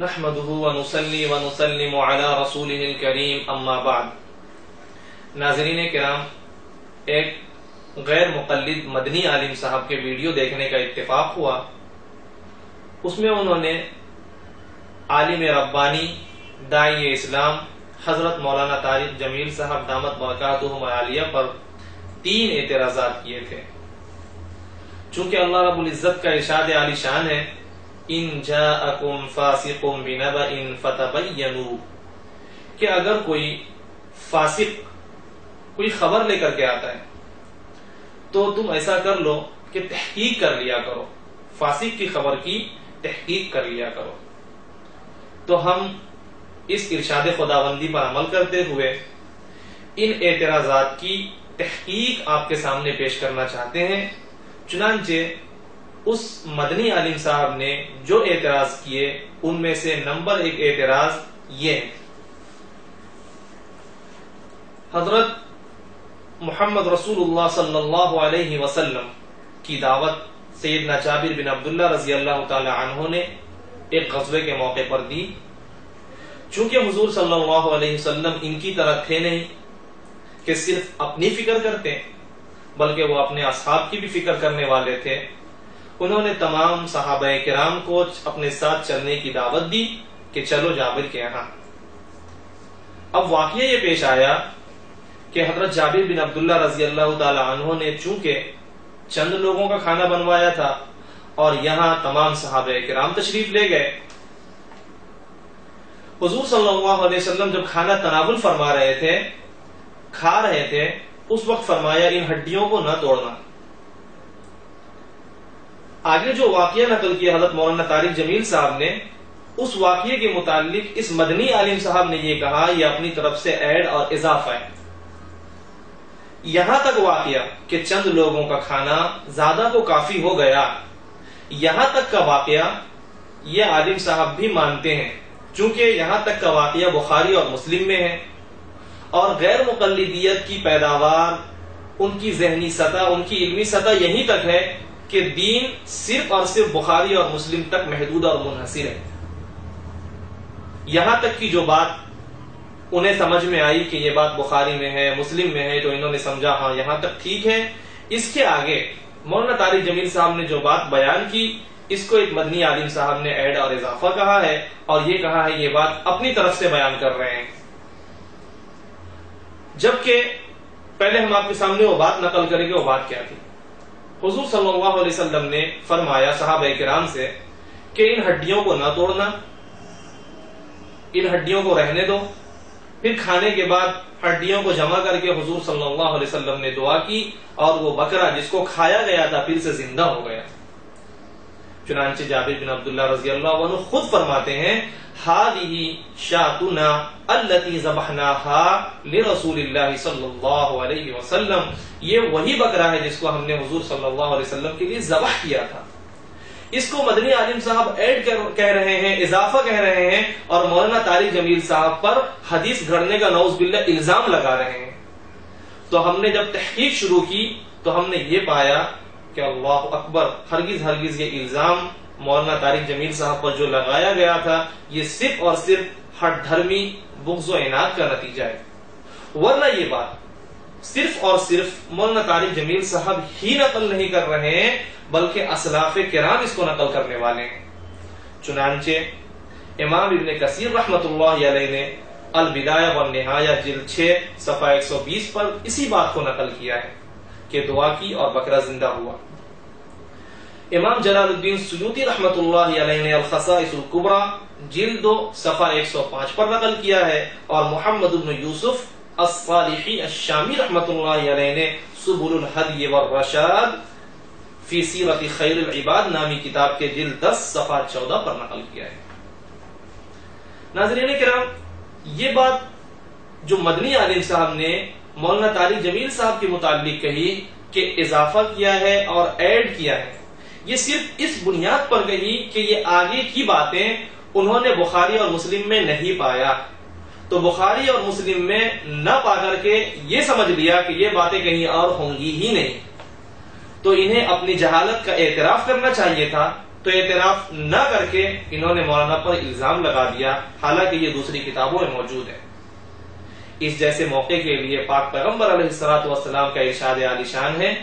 نحمده ونصلي ونسلم على رسوله الكريم اما بعد. ناظرین کرام، ایک غیر مقلد مدنی عالم صاحب کے ویڈیو دیکھنے کا اتفاق ہوا. اس میں انہوں نے عالم ربانی داعی اسلام حضرت مولانا طارق جمیل صاحب دامت برکاتہم العالیہ پر 3 اعتراضات کیے تھے. چونکہ اللہ رب العزت کا ارشاد عالی شان ہے ان جاءکم فاسق بنبأ فتبینوا، کہ اگر کوئی فاسق کوئی خبر لے کر کے آتا ہے تو تم ایسا کر لو کہ تحقیق کر لیا کرو، فاسق کی خبر کی تحقیق کر لیا کرو. تو ہم اس ارشاد خداوندی پر عمل کرتے ہوئے ان اعتراضات کی تحقیق آپ کے سامنے پیش کرنا چاہتے ہیں. چنانچہ اس مدنی عالم صاحب نے جو اعتراض کیے ان میں سے نمبر 1 اعتراض یہ ہے: حضرت محمد رسول اللہ صلی اللہ علیہ وسلم کی دعوت سیدنا جابر بن عبداللہ رضی اللہ تعالی عنہ نے ایک غزوے کے موقع پر دی. چونکہ حضور صلی اللہ علیہ وسلم ان کی طرح تھے نہیں کہ صرف اپنی فکر کرتے، بلکہ وہ اپنے اصحاب کی بھی فکر کرنے والے تھے. انہوں نے تمام صحابہ کرام کو اپنے ساتھ چلنے کی دعوت دی کہ چلو جابر کے یہاں. اب واقعہ یہ پیش آیا کہ حضرت جابر بن عبداللہ رضی اللہ تعالی عنہ نے چونکہ چند لوگوں کا کھانا بنوایا تھا اور یہاں تمام صحابہ کرام تشریف لے گئے. حضور صلی اللہ علیہ وسلم جب کھانا تناول فرما رہے تھے، کھا رہے تھے، اس وقت فرمایا ان ہڈیوں کو نہ توڑنا. آگے جو واقعہ نقل کیا حضرت مولانا طارق جمیل صاحب نے، اس واقعے کے متعلق اس مدنی عالم صاحب نے یہ کہا یہ اپنی طرف سے ایڈ اور اضافہ ہے. یہاں تک واقعہ کہ چند لوگوں کا کھانا زیادہ کو کافی ہو گیا، یہاں تک کا واقعہ یہ عالم صاحب بھی مانتے ہیں. چونکہ یہاں تک کا واقعہ بخاری اور مسلم میں ہے اور غیر مقلدیت کی پیداوار، ان کی ذہنی سطح، ان کی علمی سطح یہیں تک ہے کہ دین صرف اور صرف بخاری اور مسلم تک محدود اور منحصر ہے. یہاں تک کی جو بات انہیں سمجھ میں آئی کہ یہ بات بخاری میں ہے، مسلم میں ہے، تو انہوں نے سمجھا ہاں یہاں تک ٹھیک ہے. اس کے آگے مولانا طارق جمیل صاحب نے جو بات بیان کی، اس کو ایک مدنی عالم صاحب نے ایڈ اور اضافہ کہا ہے اور یہ کہا ہے یہ بات اپنی طرف سے بیان کر رہے ہیں. جبکہ پہلے ہم آپ کے سامنے وہ بات نقل کریں گے. وہ بات کیا تھی؟ حضور صلی اللہ علیہ وسلم نے فرمایا صحابہ کرام سے کہ ان ہڈیوں کو نہ توڑنا، ان ہڈیوں کو رہنے دو. پھر کھانے کے بعد ہڈیوں کو جمع کر کے حضور صلی اللہ علیہ وسلم نے دعا کی اور وہ بکرا جس کو کھایا گیا تھا پھر سے زندہ ہو گیا. چنانچہ جابر بن عبداللہ رضی اللہ عنہ خود فرماتے ہیں ہذہ شاتنا التی ذبحناها لرسول اللہ صلی اللہ علیہ وسلم، یہ وہی بکرا ہے جس کو ہم نے حضور صلی اللہ علیہ وسلم کے لیے ذبح کیا تھا. اس کو مدنی عالم صاحب ایڈ کہہ رہے ہیں، اضافہ کہہ رہے ہیں اور مولانا طارق جمیل صاحب پر حدیث گھڑنے کا نعوذ باللہ الزام لگا رہے ہیں. تو ہم نے جب تحقیق شروع کی تو ہم نے یہ پایا کہ اللہ اکبر، ہرگز یہ الزام مولانا طارق جمیل صاحب پر جو لگایا گیا تھا یہ صرف اور صرف ہٹ دھرمی بغض و عناد کا نتیجہ ہے. ورنہ یہ بات صرف اور صرف مولانا طارق جمیل صاحب ہی نقل نہیں کر رہے ہیں بلکہ اسلاف کرام اس کو نقل کرنے والے ہیں. چنانچہ امام ابن کثیر رحمۃ اللہ علیہ نے البدایہ والنہایہ جلد 6 صفحہ 120 پر اسی بات کو نقل کیا ہے کہ دعا کی اور بکرا زندہ ہوا. امام جلال الدین سیوطی رحمۃ اللہ علیہ نے الخصائص الکبریٰ جلد 2 صفحہ 105 پر نقل کیا ہے اور محمد بن یوسف الصالحی الشامی رحمۃ اللہ علیہ نے سبل الہدی والرشاد فی سیرت خیر العباد نامی کتاب کے جلد 10 صفحہ 14 پر نقل کیا ہے. ناظرین کرام، یہ بات جو مدنی عالم صاحب نے مولانا طارق جمیل صاحب کے متعلق کہی کہ اضافہ کیا ہے اور ایڈ کیا ہے، یہ صرف اس بنیاد پر کہی کہ یہ آگے کی باتیں انہوں نے بخاری اور مسلم میں نہیں پایا، تو بخاری اور مسلم میں نہ پا کر کے یہ سمجھ لیا کہ یہ باتیں کہیں اور ہوں گی ہی نہیں. تو انہیں اپنی جہالت کا اعتراف کرنا چاہیے تھا تو اعتراف نہ کر کے انہوں نے مولانا پر الزام لگا دیا، حالانکہ یہ دوسری کتابوں میں موجود ہے۔ اس جیسے موقع کے لیے پاک پیغمبر علیہ الصلوۃ والسلام کا ارشاد عالی شان ہے،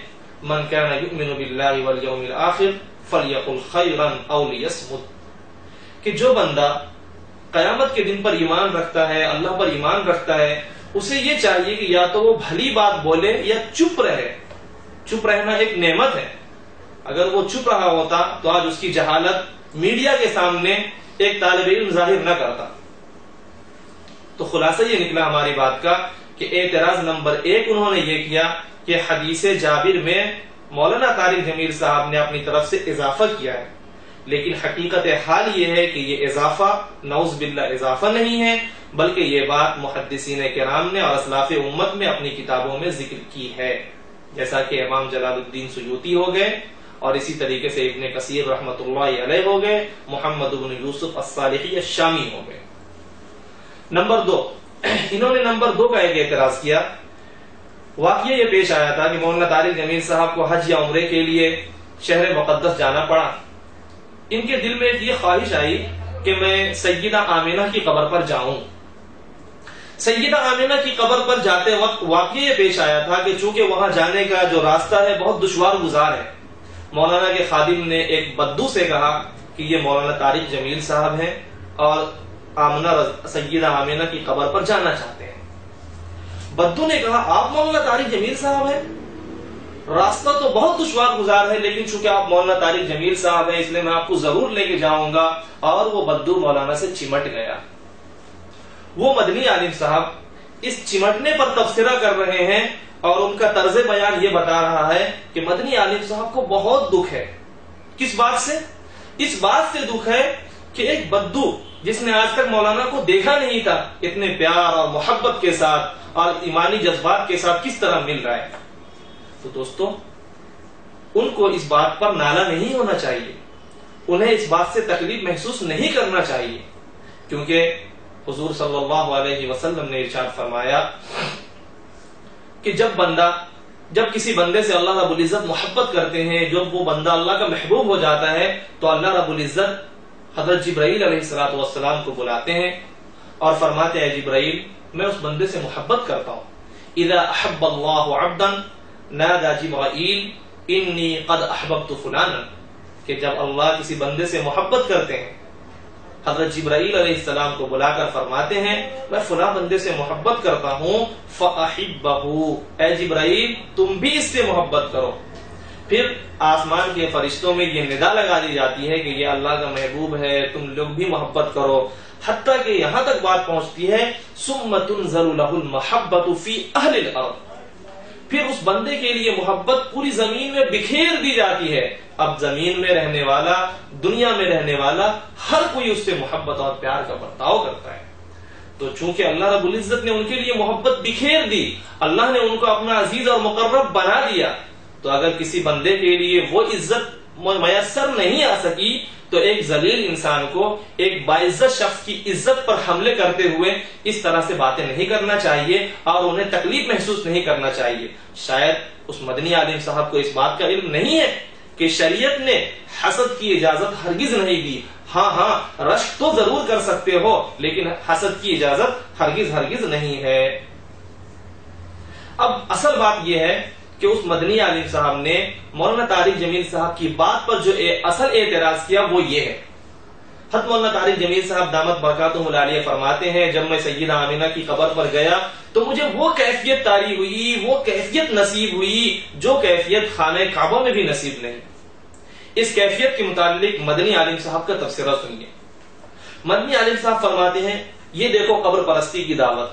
من کان یؤمن باللہ والیوم الآخر فلیقل خیرا او لیصمت، کہ جو بندہ قیامت کے دن پر ایمان رکھتا ہے، اللہ پر ایمان رکھتا ہے، اسے یہ چاہیے کہ یا تو وہ بھلی بات بولے یا چپ رہے۔ چپ رہنا ایک نعمت ہے، اگر وہ چپ رہا ہوتا تو آج اس کی جہالت میڈیا کے سامنے ایک طالب علم ظاہر نہ کرتا۔ تو خلاصہ یہ نکلا ہماری بات کا کہ اعتراض نمبر 1 انہوں نے یہ کیا کہ حدیث جابر میں مولانا طارق جمیل صاحب نے اپنی طرف سے اضافہ کیا ہے، لیکن حقیقت حال یہ ہے کہ یہ اضافہ نعوذ باللہ اضافہ نہیں ہے، بلکہ یہ بات محدثین کرام نے اور اسلاف امت میں اپنی کتابوں میں ذکر کی ہے، جیسا کہ امام جلال الدین سیوطی ہو گئے اور اسی طریقے سے ابن کثیر رحمۃ اللہ علیہ ہو گئے، محمد بن یوسف الصالحی الشامی ہو گئے۔ نمبر 2، انہوں نے نمبر 2 کا ایک اعتراض کیا۔ واقعہ یہ پیش آیا تھا کہ مولانا طارق جمیل صاحب کو حج یا عمرے کے لیے شہر مقدس جانا پڑا۔ ان کے دل میں یہ خواہش آئی کہ میں سیدہ آمینہ کی قبر پر جاؤں۔ سیدہ آمینہ کی قبر پر جاتے وقت واقعہ یہ پیش آیا تھا کہ چونکہ وہاں جانے کا جو راستہ ہے بہت دشوار گزار ہے، مولانا کے خادم نے ایک بدو سے کہا کہ یہ مولانا طارق جمیل صاحب ہیں اور سیدہ آمینہ کی قبر پر جانا چاہتے ہیں۔ بدو نے کہا آپ مولانا طارق جمیل صاحب ہیں؟ راستہ تو بہت دشوار گزار ہے، لیکن چونکہ آپ مولانا طارق جمیل صاحب ہیں اس لیے میں آپ کو ضرور لے کے جاؤں گا۔ اور وہ بدو مولانا سے چمٹ گیا۔ وہ مدنی عالم صاحب اس چمٹنے پر تبصرہ کر رہے ہیں اور ان کا طرز بیان یہ بتا رہا ہے کہ مدنی عالم صاحب کو بہت دکھ ہے۔ کس بات سے؟ اس بات سے دکھ ہے کہ ایک بدو جس نے آج تک مولانا کو دیکھا نہیں تھا اتنے پیار اور محبت کے ساتھ اور ایمانی جذبات کے ساتھ کس طرح مل رہا ہے۔ تو دوستو، ان کو اس بات پر نالا نہیں ہونا چاہیے، انہیں اس بات سے تکلیف محسوس نہیں کرنا چاہیے، کیونکہ حضور صلی اللہ علیہ وسلم نے ارشاد فرمایا کہ جب کسی بندے سے اللہ رب العزت محبت کرتے ہیں، جب وہ بندہ اللہ کا محبوب ہو جاتا ہے تو اللہ رب العزت حضرت جبرائیل علیہ الصلوۃ والسلام کو بلاتے ہیں اور فرماتے ہیں جبرائیل میں اس بندے سے محبت کرتا ہوں۔ اذا احب اللہ عبدا نادى جبرائیل انی قد احببت فلانا، کہ جب اللہ کسی بندے سے محبت کرتے ہیں حضرت جبرائیل علیہ السلام کو بلا کر فرماتے ہیں میں فلاں بندے سے محبت کرتا ہوں، فاحبہ، اے جبرائیل تم بھی اس سے محبت کرو۔ پھر آسمان کے فرشتوں میں یہ ندا لگا دی جاتی ہے کہ یہ اللہ کا محبوب ہے، تم لوگ بھی محبت کرو، حتیٰ کہ یہاں تک بات پہنچتی ہے ثم تنزل له المحبۃ فی اہل الارض، پھر اس بندے کے لیے محبت پوری زمین میں بکھیر دی جاتی ہے۔ اب زمین میں رہنے والا، دنیا میں رہنے والا ہر کوئی اس سے محبت اور پیار کا برتاؤ کرتا ہے۔ تو چونکہ اللہ رب العزت نے ان کے لیے محبت بکھیر دی، اللہ نے ان کو اپنا عزیز اور مقرب بنا دیا، تو اگر کسی بندے کے لیے وہ عزت میسر نہیں آ سکی تو ایک ذلیل انسان کو ایک باعزت شخص کی عزت پر حملے کرتے ہوئے اس طرح سے باتیں نہیں کرنا چاہیے اور انہیں تکلیف محسوس نہیں کرنا چاہیے۔ شاید اس مدنی عالم صاحب کو اس بات کا علم نہیں ہے کہ شریعت نے حسد کی اجازت ہرگز نہیں دی۔ ہاں رشک تو ضرور کر سکتے ہو، لیکن حسد کی اجازت ہرگز نہیں ہے۔ اب اصل بات یہ ہے کہ اس مدنی عالم صاحب نے مولانا طارق جمیل صاحب کی بات پر جو اصل اعتراض کیا وہ یہ ہے۔ حضرت مولانا طارق جمیل صاحب دامت برکاتہم العالیہ فرماتے ہیں جب میں سیدہ آمینہ کی قبر پر گیا تو مجھے وہ کیفیت طاری ہوئی، وہ کیفیت نصیب ہوئی جو کیفیت خانہ کعبہ میں بھی نصیب نہیں۔ اس کیفیت کے متعلق مدنی عالم صاحب کا تبصرہ سنیے۔ مدنی عالم صاحب فرماتے ہیں یہ دیکھو قبر پرستی کی دعوت،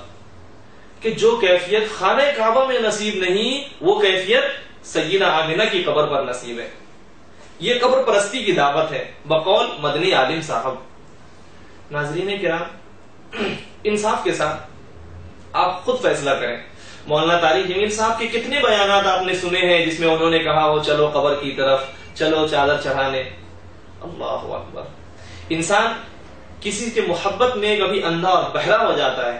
کہ جو کیفیت خانہ کعبہ میں نصیب نہیں وہ کیفیت سیدہ آمینہ کی قبر پر نصیب ہے۔ یہ قبر پرستی کی دعوت ہے بقول مدنی عالم صاحب۔ ناظرین کرام، انصاف کے ساتھ آپ خود فیصلہ کریں۔ مولانا طارق جمیل صاحب کے کتنے بیانات آپ نے سنے ہیں جس میں انہوں نے کہا ہو چلو قبر کی طرف، چلو چادر چڑھانے۔ اللہ اکبر! انسان کسی کے محبت میں کبھی اندھا اور بہرا ہو جاتا ہے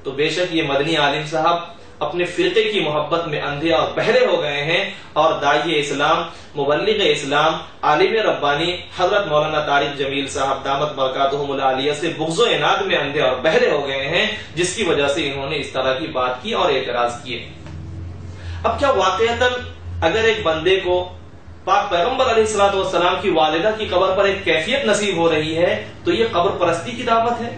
تو بے شک یہ مدنی عالم صاحب اپنے فرقے کی محبت میں اندھے اور بہرے ہو گئے ہیں، اور داعی اسلام، مبلغ اسلام، عالم ربانی حضرت مولانا طارق جمیل صاحب دامت برکاتہم العالیہ سے بغض و عناد میں اندھے اور بہرے ہو گئے ہیں، جس کی وجہ سے انہوں نے اس طرح کی بات کی اور اعتراض کیے۔ اب کیا واقعتاً اگر ایک بندے کو پاک پیغمبر علیہ الصلوۃ والسلام کی والدہ کی قبر پر ایک کیفیت نصیب ہو رہی ہے تو یہ قبر پرستی کی دعوت ہے؟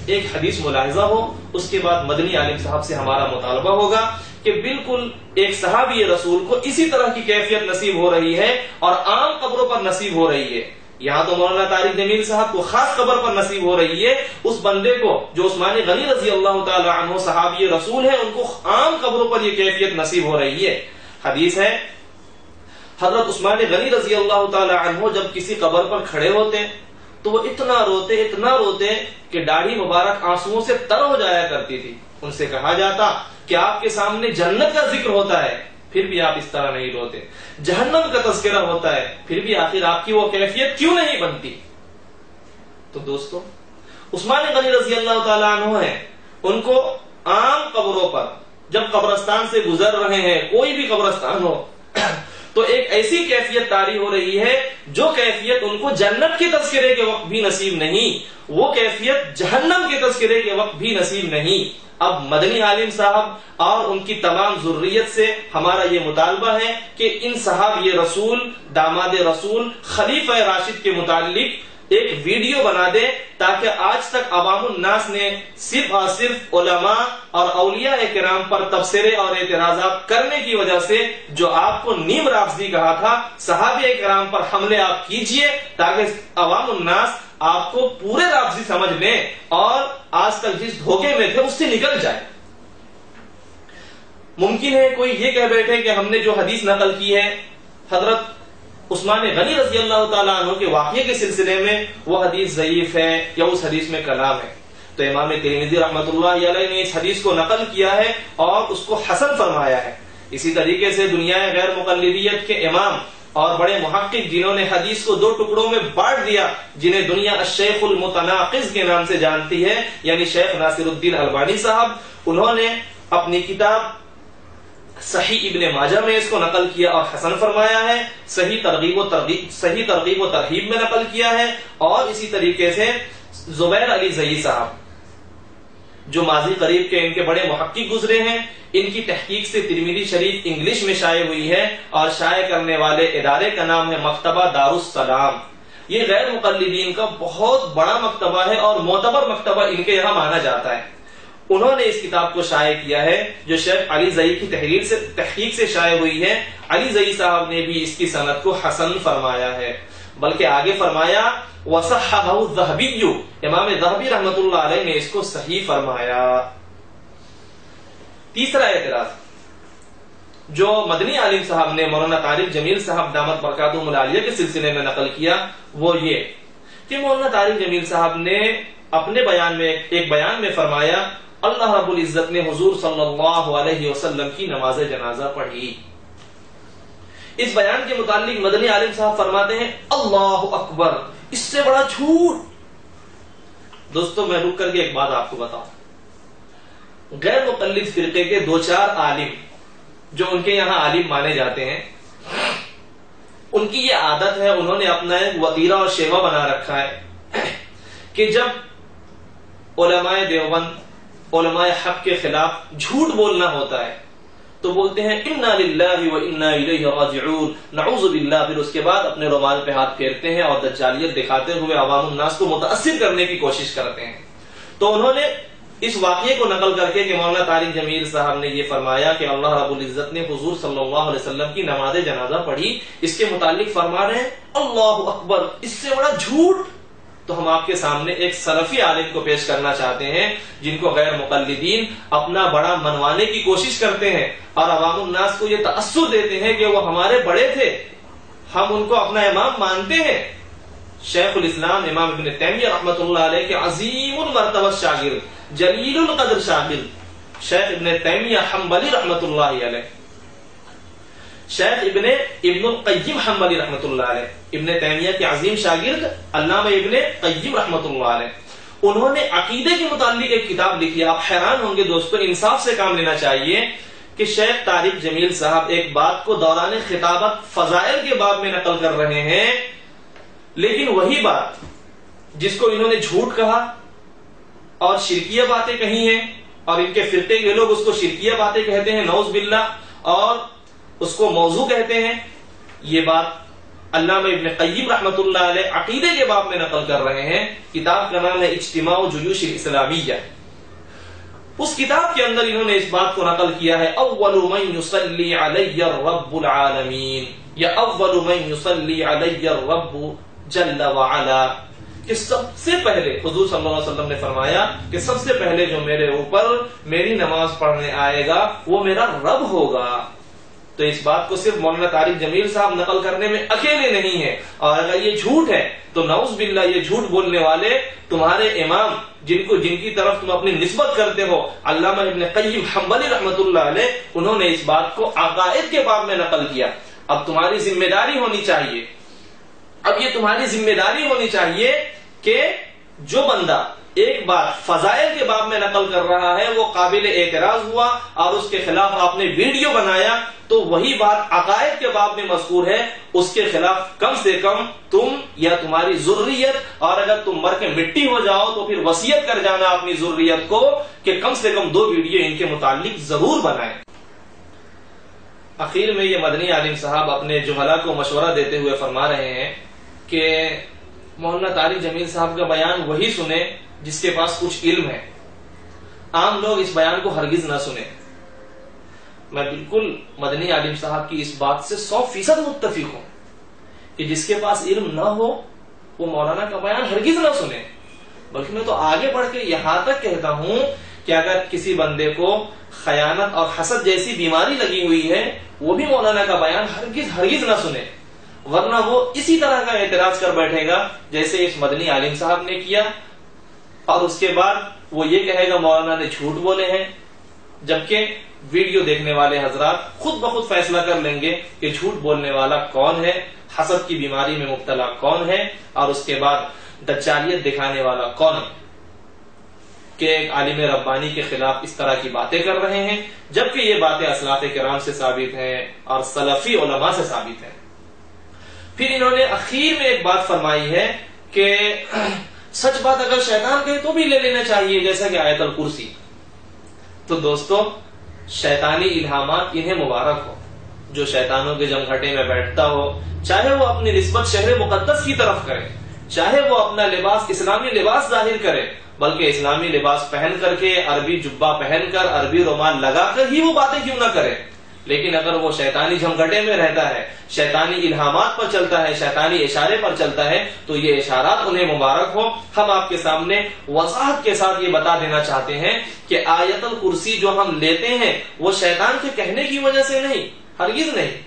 ایک حدیث ملاحظہ ہو، اس کے بعد مدنی عالم صاحب سے ہمارا مطالبہ ہوگا کہ بالکل ایک صحابی رسول کو اسی طرح کی کیفیت نصیب ہو رہی ہے اور عام قبروں پر نصیب ہو رہی ہے۔ یہاں تو مولانا طارق جمیل صاحب کو خاص قبر پر نصیب ہو رہی ہے، اس بندے کو جو عثمان غنی رضی اللہ تعالی عنہ صحابی رسول ہے ان کو عام قبروں پر یہ کیفیت نصیب ہو رہی ہے۔ حدیث ہے حضرت عثمان غنی رضی اللہ تعالی عنہ جب کسی قبر پر کھڑے ہوتے تو وہ اتنا روتے کہ داڑھی مبارک آنسوؤں سے تر ہو جایا کرتی تھی۔ ان سے کہا جاتا کہ آپ کے سامنے جنت کا ذکر ہوتا ہے پھر بھی آپ اس طرح نہیں روتے، جہنم کا تذکرہ ہوتا ہے پھر بھی آخر آپ کی وہ کیفیت کیوں نہیں بنتی؟ تو دوستو، عثمان غنی رضی اللہ تعالی عنہ ہیں، ان کو عام قبروں پر جب قبرستان سے گزر رہے ہیں، کوئی بھی قبرستان ہو، تو ایک ایسی کیفیت طاری ہو رہی ہے جو کیفیت ان کو جنت کے تذکرے کے وقت بھی نصیب نہیں، وہ کیفیت جہنم کے تذکرے کے وقت بھی نصیب نہیں۔ اب مدنی عالم صاحب اور ان کی تمام ذریت سے ہمارا یہ مطالبہ ہے کہ ان صحابی رسول، داماد رسول، خلیفہ راشد کے متعلق ایک ویڈیو بنا دے تاکہ آج تک عوام الناس نے صرف اور صرف علماء اور اولیاء کرام پر تبصرے اور اعتراضات کرنے کی وجہ سے جو آپ کو نیم رافضی کہا تھا، صحابہ کرام پر حملے آپ کیجئے تاکہ عوام الناس آپ کو پورے رافضی سمجھ لیں اور آج تک جس دھوکے میں تھے اس سے نکل جائے۔ ممکن ہے کوئی یہ کہہ بیٹھے کہ ہم نے جو حدیث نقل کی ہے حضرت عثمان غنی رضی اللہ تعالیٰ عنہ کے واقعے کے سلسلے میں وہ حدیث ضعیف ہے یا اس حدیث میں کلام ہے، تو امام ترمذی رحمۃ اللہ علیہ نے اس حدیث کو نقل کیا ہے اور اس کو حسن فرمایا ہے۔ اسی طریقے سے دنیا غیر مقلدیت کے امام اور بڑے محقق جنہوں نے حدیث کو دو ٹکڑوں میں بانٹ دیا، جنہیں دنیا الشیخ المتناقض کے نام سے جانتی ہے، یعنی شیخ ناصر الدین البانی صاحب، انہوں نے اپنی کتاب صحیح ابن ماجہ میں اس کو نقل کیا اور حسن فرمایا ہے، صحیح ترغیب و ترہیب میں نقل کیا ہے، اور اسی طریقے سے زبیر علی زئی صاحب جو ماضی قریب کے ان کے بڑے محقق گزرے ہیں، ان کی تحقیق سے ترمذی شریف انگلش میں شائع ہوئی ہے اور شائع کرنے والے ادارے کا نام ہے مکتبہ دارالسلام۔ یہ غیر مقلدین کا بہت بڑا مکتبہ ہے اور معتبر مکتبہ ان کے یہاں مانا جاتا ہے۔ انہوں نے اس کتاب کو شائع کیا ہے جو شیخ علی زئی کی تحقیق سے شائع ہوئی ہے۔ علی زئی صاحب نے بھی اس کی سند کو حسن فرمایا ہے، بلکہ آگے فرمایا وصححہ الذہبی، امام ذہبی رحمۃ اللہ علیہ نے اس کو صحیح فرمایا۔ تیسرا اعتراض جو مدنی عالم صاحب نے مولانا طارق جمیل صاحب دامت برکاتہم العالیہ کے سلسلے میں نقل کیا وہ یہ کہ مولانا طارق جمیل صاحب نے اپنے ایک بیان میں فرمایا اللہ رب العزت نے حضور صلی اللہ علیہ وسلم کی نماز جنازہ پڑھی۔ اس بیان کے متعلق مدنی عالم صاحب فرماتے ہیں اللہ اکبر، اس سے بڑا جھوٹ۔ دوستو میں رک کر کے ایک بات آپ کو بتاؤں، غیر مقلد فرقے کے دو چار عالم جو ان کے یہاں عالم مانے جاتے ہیں، ان کی یہ عادت ہے، انہوں نے اپنا ایک وتیرہ اور شیوا بنا رکھا ہے کہ جب علماء دیوبند، علماء حق کے خلاف جھوٹ بولنا ہوتا ہے تو بولتے ہیں انا للہ و انا الیہ راجعون، نعوذ باللہ، پھر اس کے بعد اپنے رومال پہ ہاتھ پھیرتے ہیں اور دجالیت دکھاتے ہوئے عوام الناس کو متاثر کرنے کی کوشش کرتے ہیں۔ تو انہوں نے اس واقعے کو نقل کر کے کہ مولانا طارق جمیل صاحب نے یہ فرمایا کہ اللہ رب العزت نے حضور صلی اللہ علیہ وسلم کی نماز جنازہ پڑھی، اس کے متعلق فرما رہے ہیں اللہ اکبر، اس سے بڑا جھوٹ۔ تو ہم آپ کے سامنے ایک سلفی عالم کو پیش کرنا چاہتے ہیں جن کو غیر مقلدین اپنا بڑا منوانے کی کوشش کرتے ہیں اور عوام الناس کو یہ تاثر دیتے ہیں کہ وہ ہمارے بڑے تھے، ہم ان کو اپنا امام مانتے ہیں۔ شیخ الاسلام امام ابن تیمیہ رحمۃ اللہ علیہ کے عظیم المرتبہ شاگرد، جلیل القدر شاگرد شیخ ابن تیمیہ حنبلی رحمۃ اللہ علیہ، شیخ ابن القیم حنبلی رحمۃ اللہ علیہ، ابن تیمیہ کے عظیم شاگرد علامہ ابن قیم رحمۃ اللہ علیہ، انہوں نے عقیدے کے متعلق ایک کتاب لکھی. آپ حیران ہوں گے دوستو، انصاف سے کام لینا چاہیے کہ شیخ طارق جمیل صاحب ایک بات کو دوران خطابت فضائل کے باب میں نقل کر رہے ہیں، لیکن وہی بات جس کو انہوں نے جھوٹ کہا اور شرکیہ باتیں کہی ہیں، اور ان کے فرقے کے لوگ اس کو شرکیہ باتیں کہتے ہیں نعوذ باللہ، اور اس کو موضوع کہتے ہیں، یہ بات علامہ ابن قیم رحمۃ اللہ علیہ عقیدے کے باب میں نقل کر رہے ہیں. کتاب کا نام ہے اجتماع جیوش الاسلامیہ. اس کتاب کے اندر انہوں نے اس بات کو نقل کیا ہے اول من یصلی علی رب العالمین، یا اول من یصلی علی الرب جل وعلا، کہ سب سے پہلے حضور صلی اللہ علیہ وسلم نے فرمایا کہ سب سے پہلے جو میرے اوپر میری نماز پڑھنے آئے گا وہ میرا رب ہوگا. تو اس بات کو صرف مولانا طارق جمیل صاحب نقل کرنے میں اکیلے نہیں ہیں، اور اگر یہ جھوٹ ہے تو نعوذ باللہ یہ جھوٹ بولنے والے تمہارے امام جن کی طرف تم اپنی نسبت کرتے ہو، علامہ ابن قیم حنبلی رحمۃ اللہ علیہ، انہوں نے اس بات کو عقائد کے باب میں نقل کیا. اب تمہاری ذمہ داری ہونی چاہیے، اب یہ تمہاری ذمہ داری ہونی چاہیے کہ جو بندہ ایک بات فضائل کے باب میں نقل کر رہا ہے وہ قابل اعتراض ہوا اور اس کے خلاف آپ نے ویڈیو بنایا، تو وہی بات عقائد کے باب میں مذکور ہے، اس کے خلاف کم سے کم تم یا تمہاری ذریت، اور اگر تم مر کے مٹی ہو جاؤ تو پھر وصیت کر جانا اپنی ذریت کو کہ کم سے کم 2 ویڈیو ان کے متعلق ضرور بنائیں. اخیر میں یہ مدنی عالم صاحب اپنے جہلا کو مشورہ دیتے ہوئے فرما رہے ہیں کہ مولانا طارق جمیل صاحب کا بیان وہی سنے جس کے پاس کچھ علم ہے، عام لوگ اس بیان کو ہرگز نہ سنیں. میں بالکل مدنی عالم صاحب کی اس بات سے 100% متفق ہوں کہ جس کے پاس علم نہ ہو وہ مولانا کا بیان ہرگز نہ سنے. بلکہ میں تو آگے بڑھ کے یہاں تک کہتا ہوں کہ اگر کسی بندے کو خیانت اور حسد جیسی بیماری لگی ہوئی ہے وہ بھی مولانا کا بیان ہرگز نہ سنے، ورنہ وہ اسی طرح کا اعتراض کر بیٹھے گا جیسے اس مدنی عالم صاحب نے کیا، اور اس کے بعد وہ یہ کہے گا مولانا نے جھوٹ بولے ہیں. جبکہ ویڈیو دیکھنے والے حضرات خود بخود فیصلہ کر لیں گے کہ جھوٹ بولنے والا کون ہے، حسد کی بیماری میں مبتلا کون ہے، اور اس کے بعد دجالیت دکھانے والا کون ہے کہ ایک عالم ربانی کے خلاف اس طرح کی باتیں کر رہے ہیں، جبکہ یہ باتیں اسلاف کرام سے ثابت ہیں اور سلفی علماء سے ثابت ہیں. پھر انہوں نے اخیر میں ایک بات فرمائی ہے کہ سچ بات اگر شیطان کہے تو بھی لے لینا چاہیے، جیسا کہ آیت الکرسی. تو دوستو شیطانی الہامات انہیں مبارک ہو جو شیطانوں کے جمگھٹے میں بیٹھتا ہو، چاہے وہ اپنی نسبت شہر مقدس کی طرف کرے، چاہے وہ اپنا لباس اسلامی لباس ظاہر کرے، بلکہ اسلامی لباس پہن کر کے، عربی جبہ پہن کر، عربی رومال لگا کر ہی وہ باتیں کیوں نہ کرے، لیکن اگر وہ شیطانی جھمگٹے میں رہتا ہے، شیطانی الہامات پر چلتا ہے، شیطانی اشارے پر چلتا ہے، تو یہ اشارات انہیں مبارک ہو. ہم آپ کے سامنے وضاحت کے ساتھ یہ بتا دینا چاہتے ہیں کہ آیت الکرسی جو ہم لیتے ہیں وہ شیطان کے کہنے کی وجہ سے نہیں، ہرگز نہیں،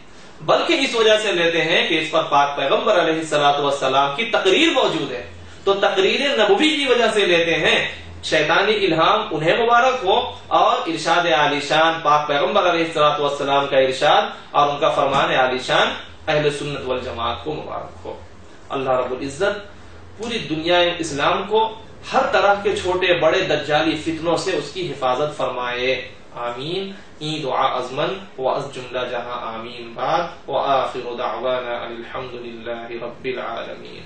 بلکہ اس وجہ سے لیتے ہیں کہ اس پر پاک پیغمبر علیہ الصلوۃ والسلام کی تقریر موجود ہے، تو تقریر نبوی کی وجہ سے لیتے ہیں. شیطانی الہام انہیں مبارک ہو، اور ارشاد عالی شان پاک پیغمبر علیہ الصلوۃ والسلام کا ارشاد اور ان کا فرمان عالی شان اہل سنت والجماعت کو مبارک ہو. اللہ رب العزت پوری دنیا اسلام کو ہر طرح کے چھوٹے بڑے دجالی فتنوں سے اس کی حفاظت فرمائے. آمین. این دعا ازمن و از جملہ جہاں آمین بعد، وآخر دعوانا الحمد للہ رب العالمین.